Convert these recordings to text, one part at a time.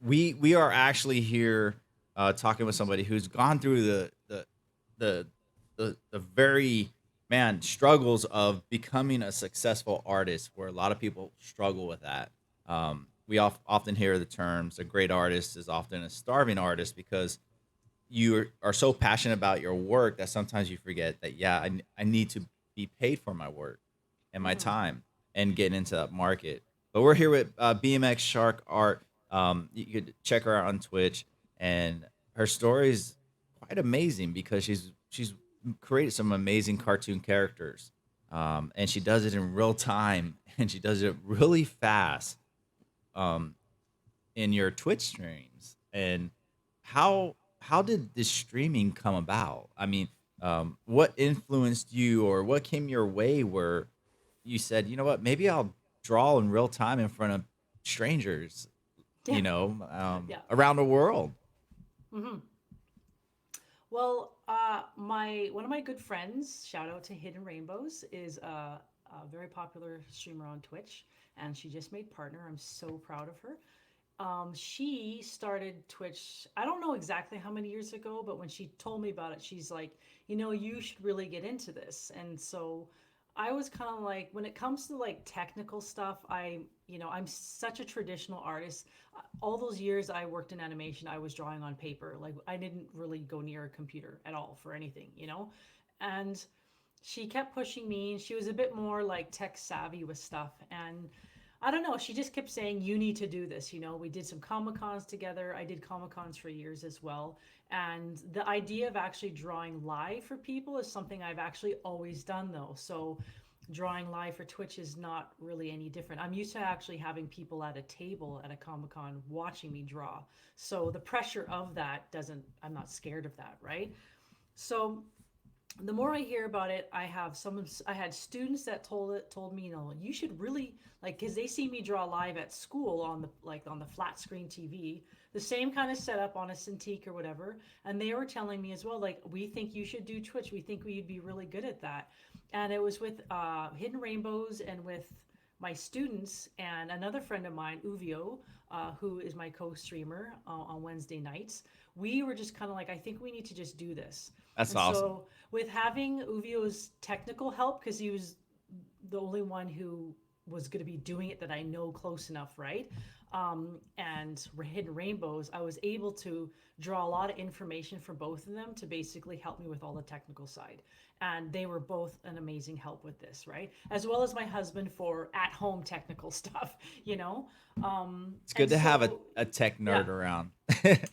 we are actually here talking with somebody who's gone through the the very struggles of becoming a successful artist, where a lot of people struggle with that. We often hear the terms a great artist is often a starving artist, because are so passionate about your work that sometimes you forget that, yeah, I need to be paid for my work and my Hmm. time and getting into that market. But we're here with BMX Shark Art. You could check her out on Twitch, and her story is quite amazing because she's created some amazing cartoon characters, and she does it in real time and she does it really fast. Um, in your Twitch streams, and how did this streaming come about? I mean, what influenced you, or what came your way where you said, you know what, maybe I'll draw in real time in front of strangers, Yeah, yeah. around the world. Hmm. Well, my one of my good friends, shout out to Hidden Rainbows, is a very popular streamer on Twitch, and she just made partner. I'm so proud of her. She started Twitch, I don't know exactly how many years ago, but when she told me about it, she's like, you should really get into this. And so I was kind of like, when it comes to like technical stuff, I'm such a traditional artist. All those years I worked in animation, I was drawing on paper. Like, I didn't really go near a computer at all for anything. And she kept pushing me, and she was a bit more like tech savvy with stuff. And I don't know, she just kept saying, you need to do this. We did some Comic Cons together. I did Comic Cons for years as well. And the idea of actually drawing live for people is something I've actually always done, though. So drawing live for Twitch is not really any different. I'm used to actually having people at a table at a Comic Con watching me draw. So the pressure of that doesn't, I'm not scared of that, right? So the more I hear about it, I had students that told me, you should really like, because they see me draw live at school on the flat screen TV, the same kind of setup on a Cintiq or whatever, and they were telling me as well, like, we think you should do Twitch. We think we'd be really good at that. And it was with Hidden Rainbows and with my students and another friend of mine, Uvio, who is my co-streamer on Wednesday nights. We were just kind of like, I think we need to just do this. That's And awesome. so with having Uvio's technical help, because he was the only one who was going to be doing it that I know close enough, right? And Hidden Rainbows, I was able to draw a lot of information for both of them to basically help me with all the technical side. And they were both an amazing help with this, right? As well as my husband for at home technical stuff, you know? It's good And to have so, a tech yeah. nerd around.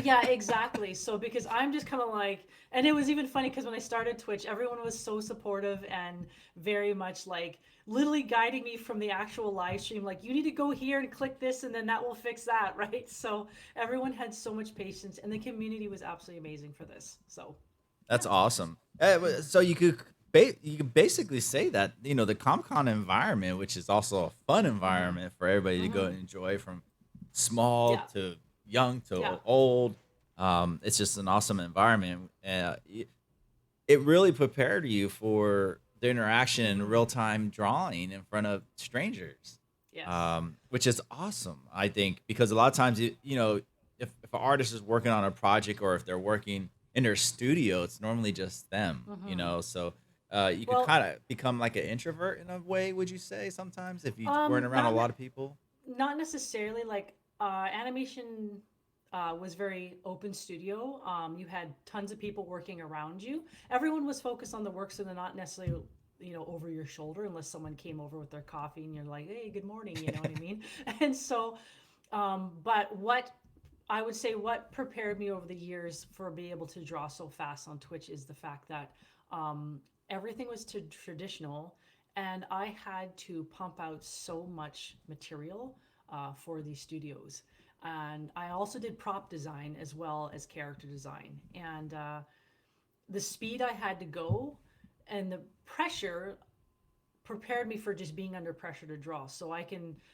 Yeah, exactly. So because I'm just kind of like, and it was even funny because when I started Twitch, everyone was so supportive and very much like literally guiding me from the actual live stream. Like, you need to go here and click this, and then that will fix that, right? So everyone had so much patience, and the community was absolutely amazing for this. So, yeah. That's awesome. So you could basically say that, the ComCon environment, which is also a fun Mm-hmm. environment for everybody to go Mm-hmm. and enjoy, from small Yeah. to young Yeah. to old. It's just an awesome environment. It really prepared you for the interaction and Mm-hmm. real time drawing in front of strangers, Yes. which is awesome. I think, because a lot of times, if an artist is working on a project, or if they're working in their studio, it's normally just them. Mm-hmm. So you could Well, kind of become like an introvert in a way. Would you say sometimes, if you weren't around a not lot of people? not necessarily like animation was very open studio. You had tons of people working around you. Everyone was focused on the work, so they're not necessarily over your shoulder unless someone came over with their coffee and you're like, hey, good morning, you know what I mean? And so, but what I would say what prepared me over the years for being able to draw so fast on Twitch is the fact that everything was traditional, and I had to pump out so much material for these studios. And I also did prop design as well as character design. And the speed I had to go and the pressure prepared me for just being under pressure to draw. So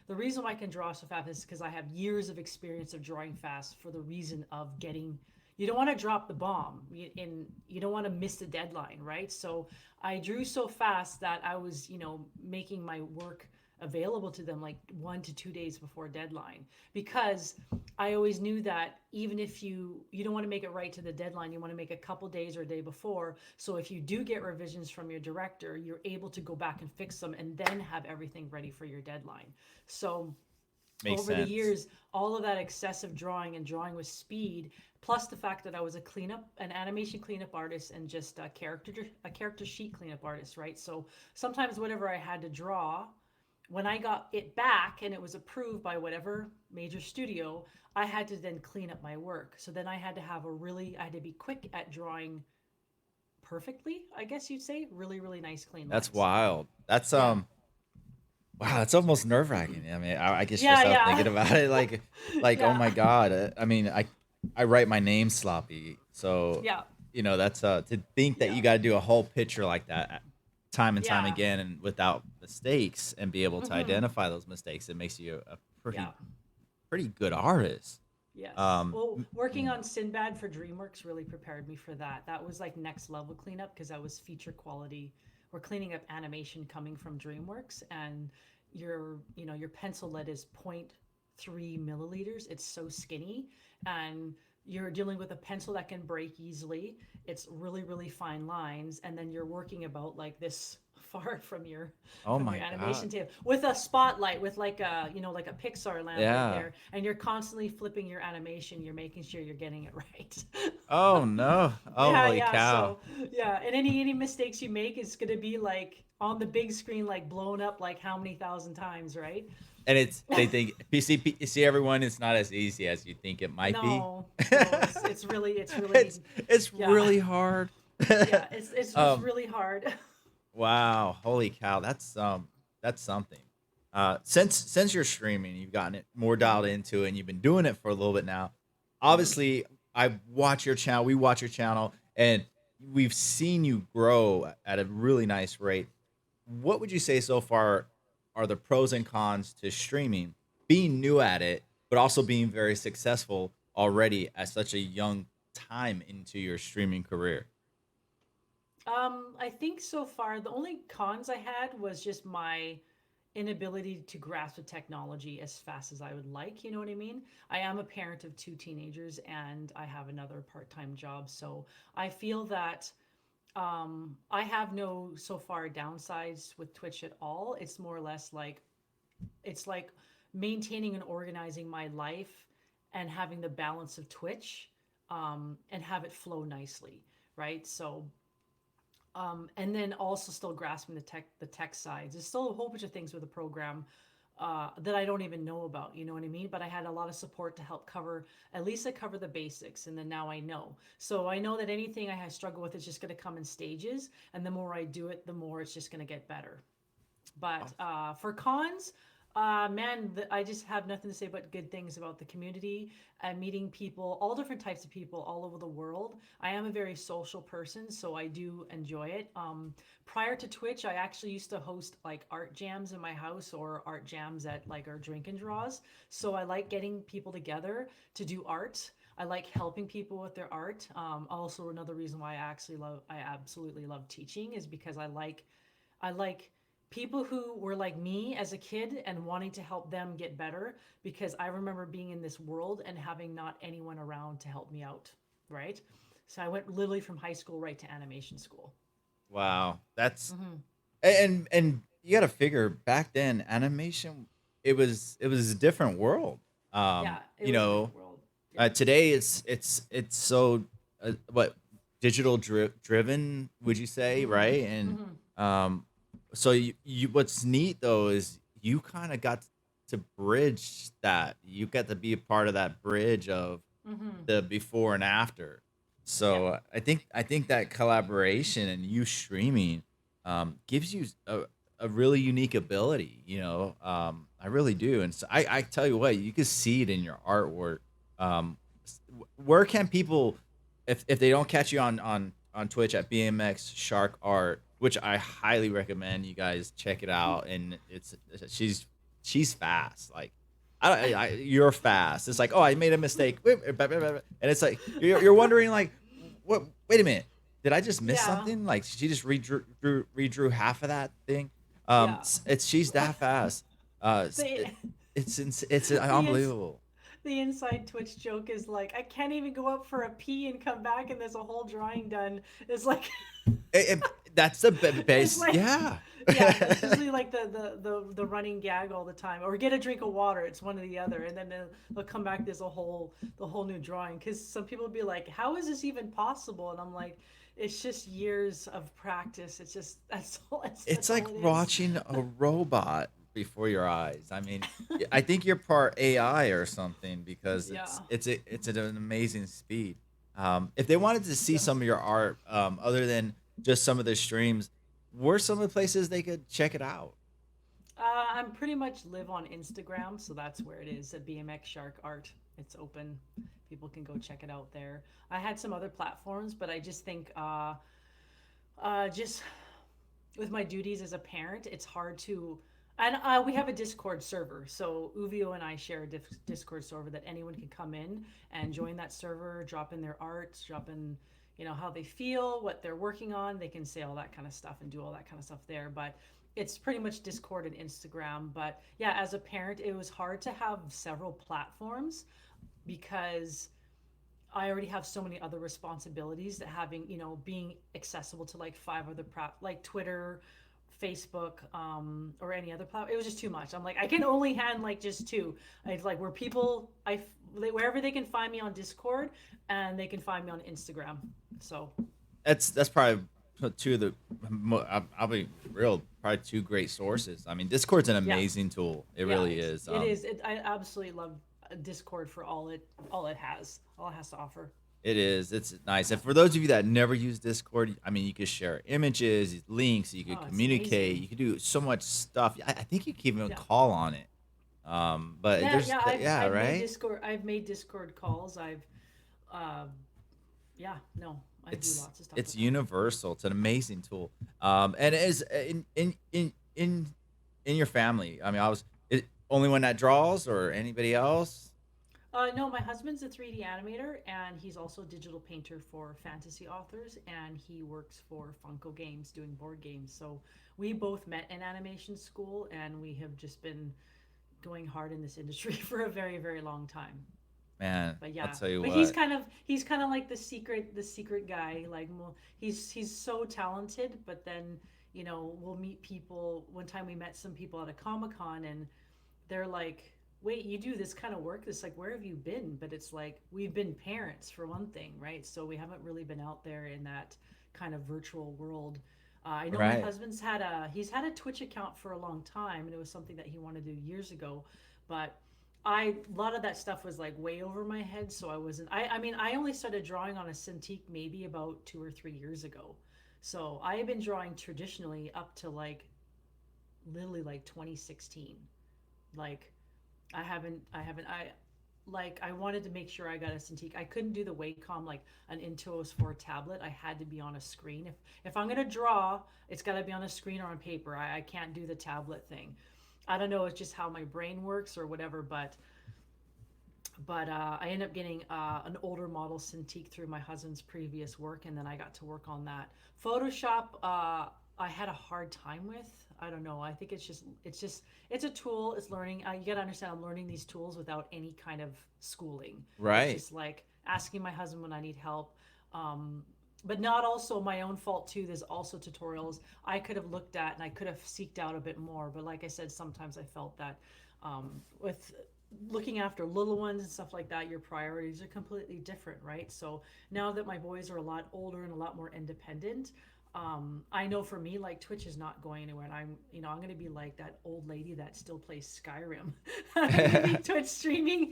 the reason why I can draw so fast is because I have years of experience of drawing fast, for the reason of you don't want to drop the bomb, and you don't want to miss the deadline, right? So I drew so fast that I was, making my work available to them like 1 to 2 days before deadline, because I always knew that even if you don't want to make it right to the deadline, you want to make a couple days or a day before, so if you do get revisions from your director, you're able to go back and fix them and then have everything ready for your deadline. So Makes over the sense. years, all of that excessive drawing and drawing with speed, plus the fact that I was an animation cleanup artist, and just a character sheet cleanup artist, right? So sometimes whatever I had to draw, when I got it back and it was approved by whatever major studio, I had to then clean up my work. So then I had to be quick at drawing perfectly, I guess you'd say, really, really nice, clean That's lines. wild. That's Yeah. wow, that's almost nerve wracking. I mean, I get Yeah, stressed out yeah. thinking about it. Like, oh Yeah. my god. I mean, I write my name sloppy, so Yeah. that's to think that Yeah. you got to do a whole picture like that time and time Yeah. again and without mistakes and be able to Hmm. identify those mistakes. It makes you a Yeah. pretty good artist. Yes. Um, Well, working yeah. on Sinbad for DreamWorks really prepared me for that. That was like next level cleanup, because that was feature quality. We're cleaning up animation coming from DreamWorks, and your pencil lead is point 0.3 milliliters. It's so skinny, and you're dealing with a pencil that can break easily. It's really, really fine lines, and then you're working about like this far from your Oh from my your god. animation table with a spotlight, with like a Pixar lamp right Yeah. there, and you're constantly flipping your animation. You're making sure you're getting it right. Oh no. Yeah, Holy yeah. cow. So yeah, and any mistakes you make is gonna be like on the big screen, like blown up like how many thousand times, right? And they think you see everyone, it's not as easy as you think it might be. No, no, it's really It's yeah, really hard. yeah. It's um really hard. wow, holy cow, that's something. Since you're streaming, you've gotten it more dialed Mhm. into it and you've been doing it for a little bit now. Mhm. Obviously, we watch your channel, and we've seen you grow at a really nice rate. What would you say so far are the pros and cons to streaming, being new at it, but also being very successful already at such a young time into your streaming career? I think so far the only cons I had was just my inability to grasp the technology as fast as I would like. You know what I mean? I am a parent of two teenagers, and I have another part-time job, so I feel that I have no so far downsides with Twitch at all. It's more or less like it's like maintaining and organizing my life and having the balance of Twitch, and have it flow nicely, right? So and then also still grasping the tech sides. There's still a whole bunch of things with the program that I don't even know about. You know what I mean? But I had a lot of support to help cover, at least I cover the basics, and then now I know. So I know that anything I have struggled with is just going to come in stages, and the more I do it, the more it's just going to get better. But for cons, man, I just have nothing to say but good things about the community and meeting people, all different types of people all over the world. I am a very social person, so I do enjoy it. Prior to Twitch, I actually used to host like art jams in my house, or art jams at like our drink and draws. So I like getting people together to do art. I like helping people with their art. Also, another reason why I absolutely love teaching is because I like people who were like me as a kid and wanting to help them get better, because I remember being in this world and having not anyone around to help me out, right? So I went literally from high school right to animation school. Wow, that's Hmm. and you got to figure back then animation, it was a different world. Yeah, it You was a know, different world. Yeah. today it's so what digital driven, would you say, Hmm. right? And Hmm. um so you what's neat though is you kind of got to bridge that. You got to be a part of that bridge of Hmm. the before and after. Yeah. So I think that collaboration and you streaming gives you a really unique ability. I really do, and so I tell you what, you can see it in your artwork. Where can people, if they don't catch you on Twitch at BMX Shark Art, which I highly recommend you guys check it out, and she's fast. Like you're fast. It's like, oh, I made a mistake, and it's like you're wondering like, what? Wait a minute, did I just miss Yeah. something? Like she just redrew half of that thing. Yeah. She's that fast. Uh, The it, it's the ins unbelievable. the inside Twitch joke is like, I can't even go up for a pee and come back and there's a whole drawing done. It's like That's the it's base. like Yeah. yeah, that's usually like the running gag all the time. Or get a drink of water. It's one or the other, and then they'll come back. There's the whole new drawing because some people will be like, "How is this even possible?" And I'm like, "It's just years of practice. It's just It's that's like all it is." watching a robot before your eyes. I mean, I think you're part AI or something because Yeah, it's at an amazing speed. If they wanted to see yeah. some of your art, other than just some of the streams, where some of the places they could check it out? I'm pretty much live on Instagram, so that's where it is at BMX Shark Art. It's open. People can go check it out there. I had some other platforms, but I just think just with my duties as a parent, it's hard to. And we have a Discord server, so Uvio and I share a Discord server that anyone can come in and join that server, drop in their art, drop in, how they feel, what they're working on. They can say all that kind of stuff and do all that kind of stuff there. But it's pretty much Discord and Instagram. But yeah, as a parent, it was hard to have several platforms because I already have so many other responsibilities that having, being accessible to like five other like Twitter, Facebook, or any other platform. It was just too much. I'm like, I can only handle like just two. I like where people, wherever they can find me on Discord and they can find me on Instagram. So That's probably two of the. I'll be real. Probably two great sources. I mean, Discord's an yeah, amazing tool. It yeah, really is. it is. I absolutely love Discord for all it has to offer. It is. It's nice. And for those of you that never use Discord, I mean, you could share images, links, you could Oh, it's communicate, amazing. you could do so much stuff. I think you can even Yeah. call on it. But Yeah, there's, yeah, yeah, right? I've made Discord calls. Uh, yeah, no, I do It's lots of stuff it's with that. universal. It's an amazing tool. And it is in your family. I mean, only one that draws or anybody else. No, my husband's a 3D animator, and he's also a digital painter for fantasy authors, and he works for Funko Games doing board games. So we both met in animation school, and we have just been going hard in this industry for a very, very long time. Man, But I'll yeah, tell you but what. he's kind of like the secret guy. Like he's so talented, but then we'll meet people. One time we met some people at a Comic-Con, and they're like, wait, you do this kind of work? It's like, where have you been? But it's like, we've been parents for one thing, right? So we haven't really been out there in that kind of virtual world. I know my Right. husband's he's had a Twitch account for a long time, and it was something that he wanted to do years ago. But a lot of that stuff was like way over my head, so I wasn't. I mean, I only started drawing on a Cintiq maybe about 2 or 3 years ago. So I have been drawing traditionally up to like literally like 2016. Like I wanted to make sure I got a Cintiq. I couldn't do the Wacom like an Intuos 4 tablet. I had to be on a screen. If I'm gonna draw, it's got to be on a screen or on paper. I can't do the tablet thing. I don't know. It's just how my brain works or whatever. But I ended up getting an older model Cintiq through my husband's previous work, and then I got to work on that. Photoshop, I had a hard time with. I don't know. I think it's a tool. It's learning. You got to understand. I'm learning these tools without any kind of schooling. It's Right. just like asking my husband when I need help. But not also my own fault too. There's also tutorials I could have looked at and I could have seeked out a bit more. But like I said, sometimes I felt that with looking after little ones and stuff like that, your priorities are completely different, right? So now that my boys are a lot older and a lot more independent, I know for me, like Twitch is not going anywhere, and I'm going to be like that old lady that still plays Skyrim. I'm going to be Twitch streaming.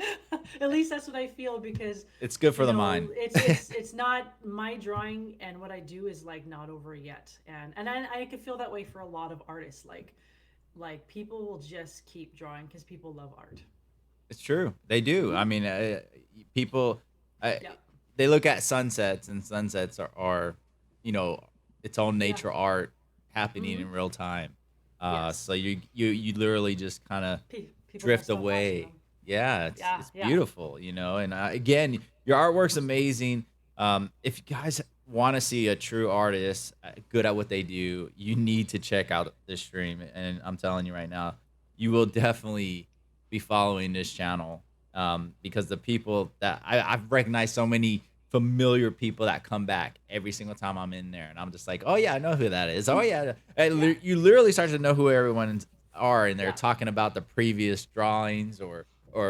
At least that's what I feel because, It's good for the mind. it's not my drawing and what I do is like not over yet, and I can feel that way for a lot of artists. Like people will just keep drawing because people love art. It's true. They do. Hmm. I mean, people, uh, Yeah, they look at sunsets, and sunsets you know, its own yeah. nature art happening Hmm. in real time. Yes. So you literally just kind of People won't drift stop watching away. them. Yeah, Yeah, it's yeah. beautiful, and again, your artwork's amazing. If you guys want to see a true artist good at what they do, you need to check out this stream. And I'm telling you right now, you will definitely be following this channel, because the people that I've recognized so many familiar people that come back every single time I'm in there, and I'm just like, oh yeah, I know who that is. Oh yeah, Yeah, you literally start to know who everyone are, and they're yeah, talking about the previous drawings, or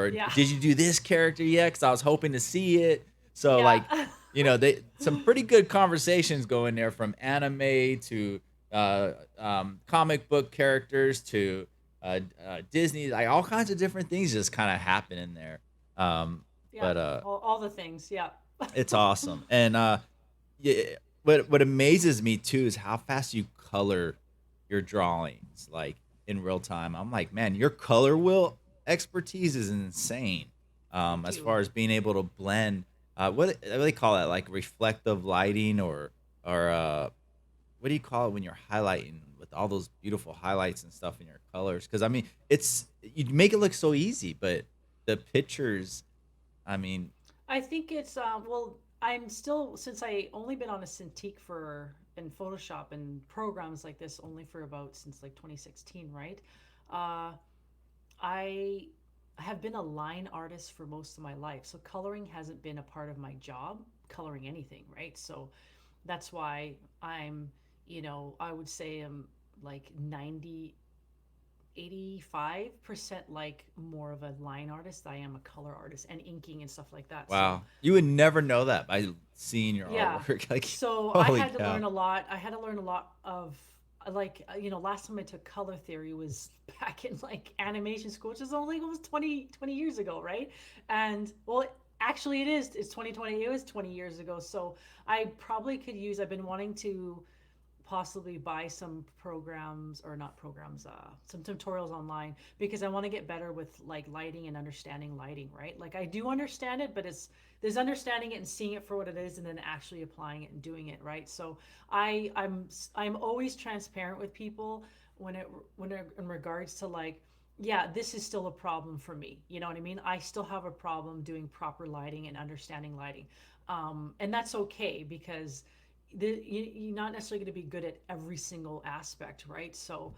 yeah, did you do this character yet? Because I was hoping to see it. So yeah. like, they some pretty good conversations go in there, from anime to comic book characters to Disney, like all kinds of different things just kind of happen in there. Um, Yeah, but all the things. Yeah. It's awesome. And yeah, what amazes me too is how fast you color your drawings, like in real time. I'm like, man, your color wheel expertise is insane. Thank As you. far as being able to blend, what do they call that, like reflective lighting, or what do you call it when you're highlighting with all those beautiful highlights and stuff in your colors? Because I mean, it's you make it look so easy, but the pictures, I mean, I think it's well, I'm still, since I only been on a Cintiq for in Photoshop and programs like this only for about since like 2016, right? Uh, I have been a line artist for most of my life, so coloring hasn't been a part of my job, coloring anything, right? So that's why I'm, I would say I'm like 85% like more of a line artist than I am a color artist and inking and stuff like that. So wow, you would never know that by seeing your yeah. artwork. Like, So I holy had to cow! learn a lot. I had to learn a lot of last time I took color theory was back in like animation school, which is only almost 20 years ago, right? And well, actually it is. It's 2020. It was 20 years ago. So I probably could use, I've been wanting to possibly buy some programs, or not programs, some tutorials online, because I want to get better with like lighting and understanding lighting, right? Like I do understand it, but there's understanding it and seeing it for what it is, and then actually applying it and doing it, right? So I'm always transparent with people when it in regards to like, yeah, this is still a problem for me. You know what I mean? I still have a problem doing proper lighting and understanding lighting. And that's okay, because you're not necessarily going to be good at every single aspect, right? So,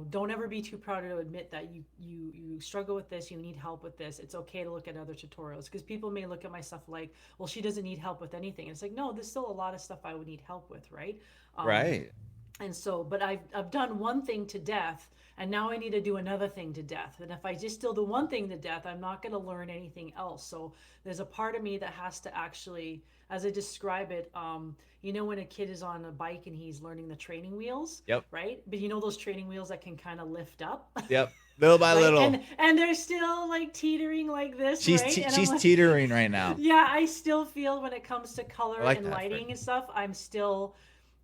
don't ever be too proud to admit that you struggle with this, you need help with this. It's okay to look at other tutorials, because people may look at my stuff like, well, she doesn't need help with anything. And it's like, no, there's still a lot of stuff I would need help with, right? Um, Right, and so, but I've done one thing to death, and now I need to do another thing to death. And if I just still do one thing to death, I'm not going to learn anything else. So there's a part of me that has to actually, as I describe it, when a kid is on a bike and he's learning the training wheels, yep, right? But those training wheels that can kind of lift up, yep. Little by right? little, And they're still like teetering like this, right? And I'm she's like, teetering right now. yeah, I still feel when it comes to I color like and that for lighting you. and stuff, I'm still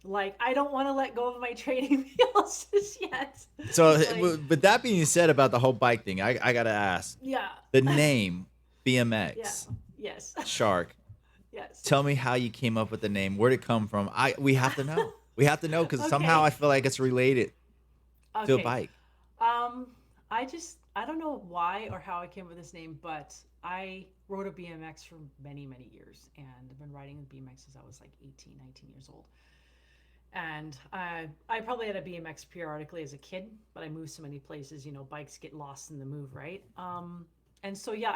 like, I don't want to let go of my training wheels just yet. So, Like, but that being said, about the whole bike thing, I gotta ask, yeah, the name yeah, BMX yes, Shark. yes. Tell me how you came up with the name. Where'd it come from? We have to know. We have to know, because somehow Okay, I feel like it's related to a okay. bike. Um, I don't know why or how I came up with this name, but I rode a BMX for many, many years, and I've been riding a BMX since I was like 18, 19 years old. And I probably had a BMX periodically as a kid, but I moved so many places, bikes get lost in the move, right? And so, yeah,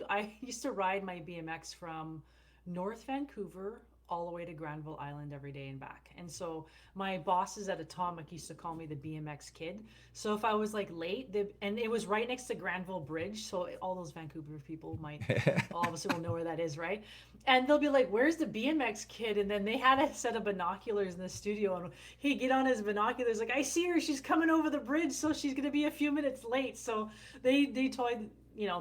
I used to ride my BMX from North Vancouver all the way to Granville Island every day and back. And so my bosses at Atomic used to call me the BMX kid. So if I was like late, and it was right next to Granville Bridge, so all those Vancouver people might all of us will know where that is, right? And they'll be like, "Where's the BMX kid?" And then they had a set of binoculars in the studio, and he'd get on his binoculars like, "I see her. She's coming over the bridge, so she's gonna be a few minutes late." So they told,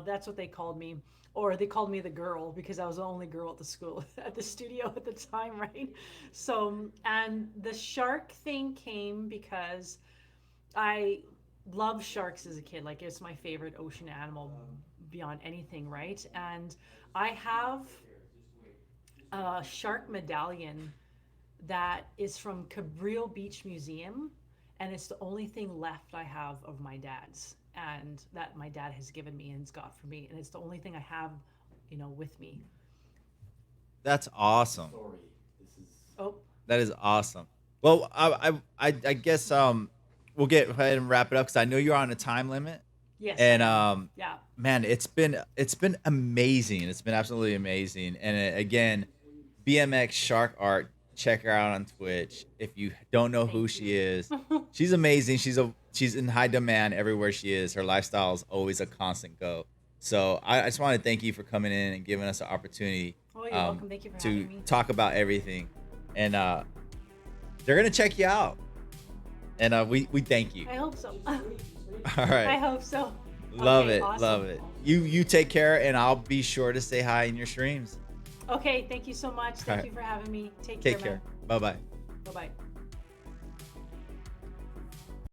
that's what they called me. Or they called me the girl, because I was the only girl at the school at the studio at the time, right? So, and the shark thing came because I loved sharks as a kid. Like, it's my favorite ocean animal beyond anything, right? And I have a shark medallion that is from Cabrillo Beach Museum, and it's the only thing left I have of my dad's, and that my dad has given me and has got for me, and it's the only thing I have, with me. That's awesome. Oh, That is awesome. Well, I guess we'll get ahead and wrap it up because I know you're on a time limit. Yes. And Yeah. man, it's been amazing. It's been absolutely amazing. And again, BMX Shark Art. Check her out on Twitch. If you don't know who she is, she's amazing. She's in high demand everywhere she is. Her lifestyle is always a constant go. So I just want to thank you for coming in and giving us an opportunity Oh, you're welcome. Thank you for having me. talk about everything. And they're gonna check you out. And we thank you. I hope so. All right. I hope so. Love Okay, it. awesome. Love it. You take care, and I'll be sure to say hi in your streams. Okay, thank you so much. Thank you for having me. Take Take care, care. man. Bye bye. Bye-bye.